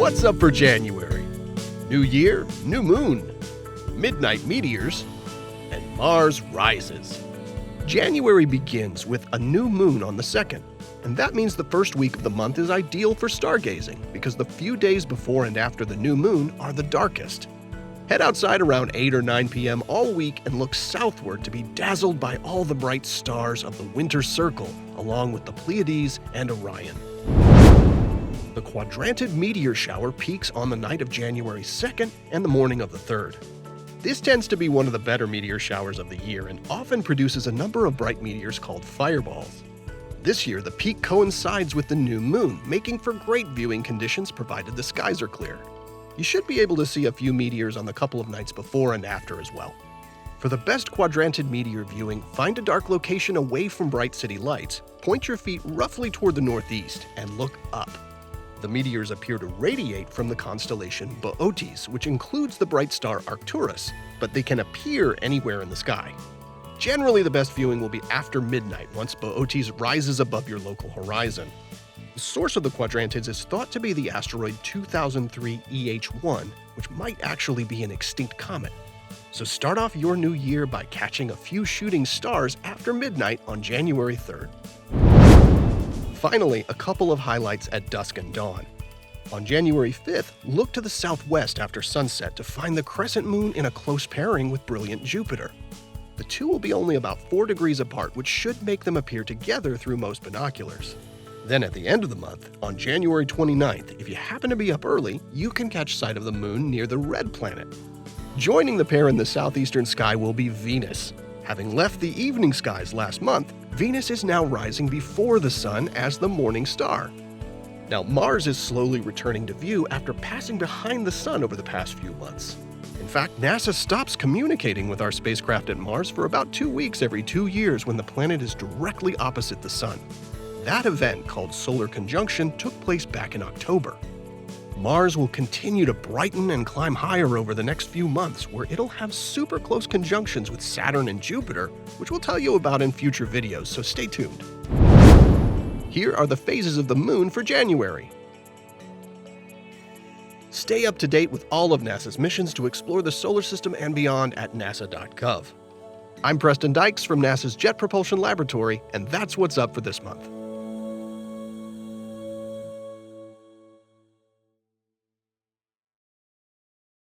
What's up for January? New year, new moon, midnight meteors, and Mars rises. January begins with a new moon on the 2nd, and that means the first week of the month is ideal for stargazing because the few days before and after the new moon are the darkest. Head outside around 8 or 9 p.m. all week and look southward to be dazzled by all the bright stars of the winter circle, along with the Pleiades and Orion. The Quadrantid meteor shower peaks on the night of January 2nd and the morning of the 3rd. This tends to be one of the better meteor showers of the year and often produces a number of bright meteors called fireballs. This year, the peak coincides with the new moon, making for great viewing conditions provided the skies are clear. You should be able to see a few meteors on the couple of nights before and after as well. For the best Quadrantid meteor viewing, find a dark location away from bright city lights, point your feet roughly toward the northeast, and look up. The meteors appear to radiate from the constellation Boötes, which includes the bright star Arcturus, but they can appear anywhere in the sky. Generally, the best viewing will be after midnight once Boötes rises above your local horizon. The source of the Quadrantids is thought to be the asteroid 2003 EH1, which might actually be an extinct comet. So start off your new year by catching a few shooting stars after midnight on January 3rd. Finally, a couple of highlights at dusk and dawn. On January 5th, look to the southwest after sunset to find the crescent moon in a close pairing with brilliant Jupiter. The two will be only about 4 degrees apart, which should make them appear together through most binoculars. Then at the end of the month, on January 29th, if you happen to be up early, you can catch sight of the moon near the red planet. Joining the pair in the southeastern sky will be Venus. Having left the evening skies last month, Venus is now rising before the Sun as the morning star. Now, Mars is slowly returning to view after passing behind the Sun over the past few months. In fact, NASA stops communicating with our spacecraft at Mars for about 2 weeks every 2 years when the planet is directly opposite the Sun. That event, called solar conjunction, took place back in October. Mars will continue to brighten and climb higher over the next few months, where it'll have super close conjunctions with Saturn and Jupiter, which we'll tell you about in future videos, so stay tuned. Here are the phases of the moon for January. Stay up to date with all of NASA's missions to explore the solar system and beyond at nasa.gov. I'm Preston Dykes from NASA's Jet Propulsion Laboratory, and that's what's up for this month.